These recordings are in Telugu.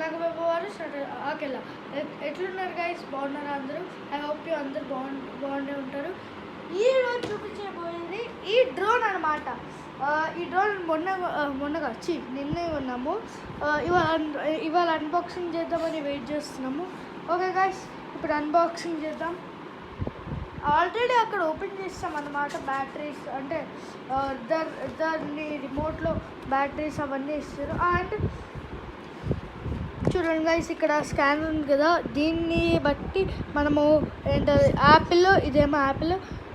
నగబాబు సరే ఆకెళ్ళా ఎట్లున్నారు గైస్? బాగున్నారు అందరూ? ఐ హోప్ యూ అందరు బాగుండే ఉంటారు. ఈ రోజు చూపించబోయేది ఈ డ్రోన్ అనమాట. ఈ డ్రోన్ మొన్నగా నిన్నే ఉన్నాము. ఇవాళ అన్బాక్సింగ్ చేద్దామని వెయిట్ చేస్తున్నాము. ఓకే గైస్, ఇప్పుడు అన్బాక్సింగ్ చేద్దాం. ఆల్రెడీ అక్కడ ఓపెన్ చేస్తాం అన్నమాట. బ్యాటరీస్ అంటే దాన్ని రిమోట్లో బ్యాటరీస్ అవన్నీ ఇస్తారు. అండ్ చూడండి గైస్, ఇక్కడ స్కాన్ ఉంది కదా, దీన్ని బట్టి మనము ఏంటది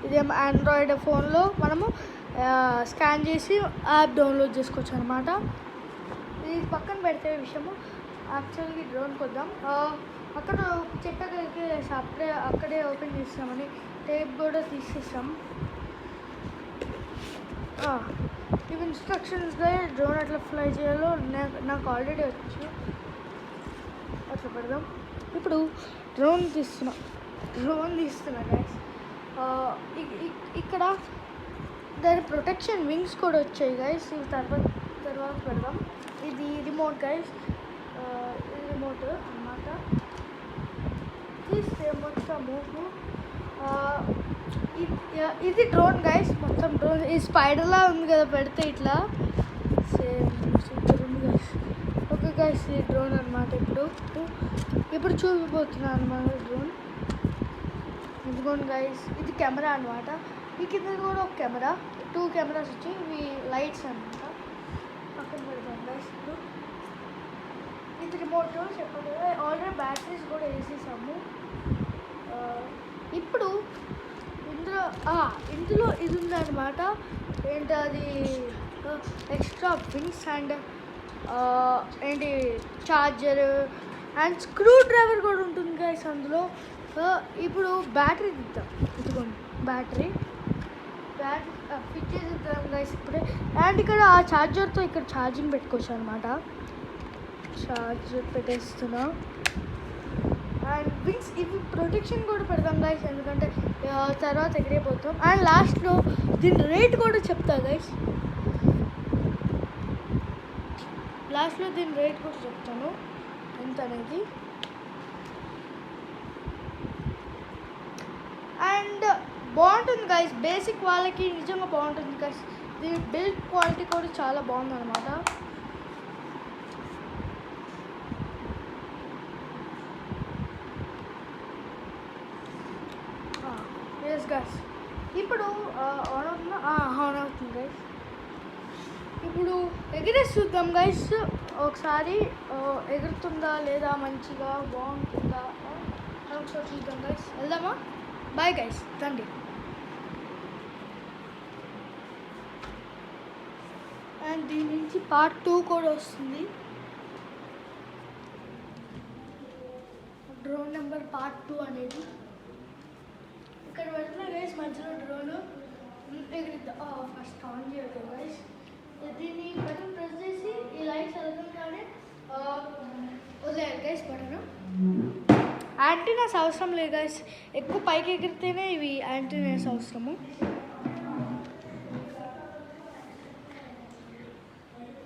ఇదేమో ఆండ్రాయిడ్ ఫోన్లో మనము స్కాన్ చేసి యాప్ డౌన్లోడ్ చేసుకోవచ్చు అనమాట. ఇది పక్కన పెడితే విషయము యాక్చువల్గా డ్రోన్కి వద్దాం. అక్కడ చెప్పగలిగే అక్కడే ఓపెన్ చేస్తామని టేప్ కూడా తీసేస్తాం. ఇవి ఇన్స్ట్రక్షన్స్గా డ్రోన్ ఎట్లా ఫ్లై చేయాలో నాకు ఆల్రెడీ వచ్చు. అట్లా పెడదాం. ఇప్పుడు డ్రోన్ తీస్తున్నా గైస్. ఇక్కడ దాని ప్రొటెక్షన్ వింగ్స్ కూడా వచ్చాయి గైస్. ఇవి తర్వాత పెడదాం. ఇది రిమోట్ గైస్, ఇది రిమోట్ అన్నమాట. తీస్తే మొత్తము ఇది డ్రోన్ గైస్. మొత్తం డ్రోన్ ఈ స్పైడర్లా ఉంది కదా, పెడితే ఇట్లా సేమ్ సూపర్ ఉంది గైస్. ఓకే గైస్, ఈ డ్రోన్ అనమాట. ఇప్పుడు చూపిపోతున్నాను అనమాట డ్రోన్. ఇదిగోండి గైస్, ఇది కెమెరా అనమాట. ఈ కింద కూడా ఒక కెమెరా, 2 కెమెరాస్ వచ్చి ఇవి లైట్స్ అనమాట. పక్కన పెడతాం గైస్. ఇది రిమోట్ చెప్పండి. ఆల్రెడీ బ్యాటరీస్ కూడా వేసేసాము. ఇప్పుడు ఇందులో ఇది ఉందన్నమాట. ఏంటి అది, ఎక్స్ట్రా వింగ్స్ అండ్ ఏంటి ఛార్జర్ అండ్ స్క్రూ డ్రైవర్ కూడా ఉంటుంది గైస్ అందులో. ఇప్పుడు బ్యాటరీ తీద్దాం. ఇదిగోండి బ్యాటరీ ఫిట్ చేసేద్దాం గైస్ ఇప్పుడే. అండ్ ఇక్కడ ఆ ఛార్జర్తో ఇక్కడ ఛార్జింగ్ పెట్టుకోవచ్చు అనమాట. ఛార్జర్ పెట్టేస్తున్నా. అండ్ వింగ్స్ ఇవి ప్రొటెక్షన్ కూడా పెడదాం గైస్, ఎందుకంటే తర్వాత ఎగిరిపోతాం. అండ్ లాస్ట్లో దీని రేట్ కూడా చెప్తా గైస్. లాస్ట్లో దీని రేట్ కూడా చెప్తాను ఎంత అనేది. అండ్ బాగుంటుంది గైస్, బేసిక్ వాళ్ళకి నిజంగా బాగుంటుంది గైస్. దీని బిల్డ్ క్వాలిటీ కూడా చాలా బాగుంది అనమాట. గైస్ ఇప్పుడు ఆన్ అవుతుంది గైస్. ఇప్పుడు ఎగిరేసి చూద్దాం గైస్ ఒకసారి. ఎగురుతుందా లేదా, మంచిగా బాగుంటుందా ఒకసారి చూద్దాం గైస్. వెళ్దామా? బాయ్ గైస్, రండి. అండ్ దీని నుంచి పార్ట్ 2 కూడా వస్తుంది. డ్రోన్ నెంబర్ పార్ట్ 2 అనేది ఇక్కడ పెడుతున్నా గైస్. మధ్యలో డ్రోన్ ఎగిరిద్దాం. ఫస్ట్ ఆన్ చేద్దాం గైస్. దీన్ని బటన్ ప్రెస్ చేసి ఈ లైట్స్ వెళ్తుందనే వదిలేయాలి గైస్ బటన్. యాంటీనాస్ అవసరం లేదు గైస్, ఎక్కువ పైకి ఎగిరితేనే ఇవి యాంటీనాస్ అవసరము.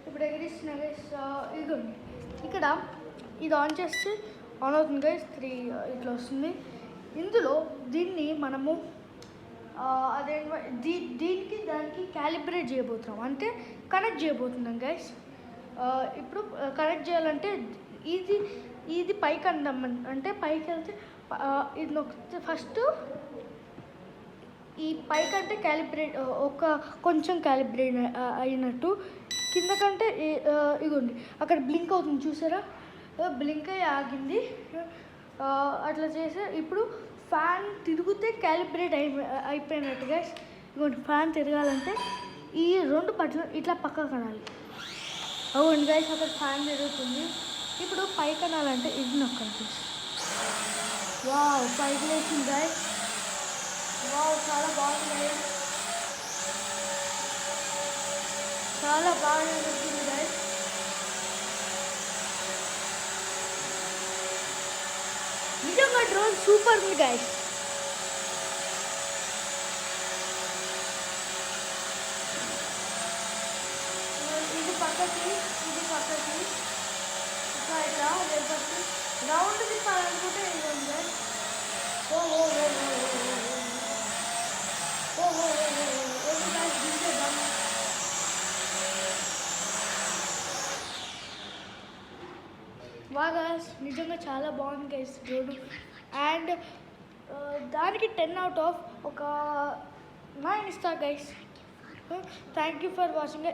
ఇప్పుడు ఎగిరిస్తున్నా గైస్. ఇదిగోండి ఇక్కడ ఇది ఆన్ చేస్తే ఆన్ అవుతుంది గైస్. 3 ఇట్లా వస్తుంది. ఇందులో దీన్ని మనము దీనికి దానికి క్యాలిబ్రేట్ చేయబోతున్నాం, అంటే కనెక్ట్ చేయబోతున్నాం గైస్. ఇప్పుడు కనెక్ట్ చేయాలంటే ఇది పైకి అందాం. అంటే పైకి వెళ్తే ఇది నొక్కితే ఫస్ట్ ఈ పైకి అంటే క్యాలిబ్రేట్ కొంచెం క్యాలిబ్రేట్ అయినట్టు. కింద కంటే ఇగోండి అక్కడ బ్లింక్ అవుతుంది చూసారా, బ్లింక్ అయ్యి ఆగింది. అట్లా చేసి ఇప్పుడు ఫ్యాన్ తిరిగితే క్యాలిబ్రేట్ అయిపోయినట్టు గైస్. ఇంకోటి ఫ్యాన్ తిరగాలంటే ఈ 2 బటన్లు ఇట్లా పక్కకు కనాలి. అవును గైస్, అక్కడ ఫ్యాన్ తిరుగుతుంది. ఇప్పుడు పైకి కనాలంటే ఇది నొక్కాలి. వావ్, పైకి లేచింది గైస్. వావ్, చాలా బాగుంది గైస్, చాలా బాగా వచ్చింది గైస్. నిజంగా డ్రోన్ సూపర్ ఉంది గైస్. ఇది పక్కకి ఇట్లా ఫస్ట్ రౌండ్ తిప్పాలనుకుంటే ఇవ్వండి గైస్. ఓ ఓ ఓ ఓ ఓ ఓకే గైస్ దించేద్దాం. వా గైస్ నిజంగా చాలా బాగుంది గైస్ రోడ్డు. అండ్ దానికి 10 out of ఒక 9 ఇస్తా guys. Thank you for watching.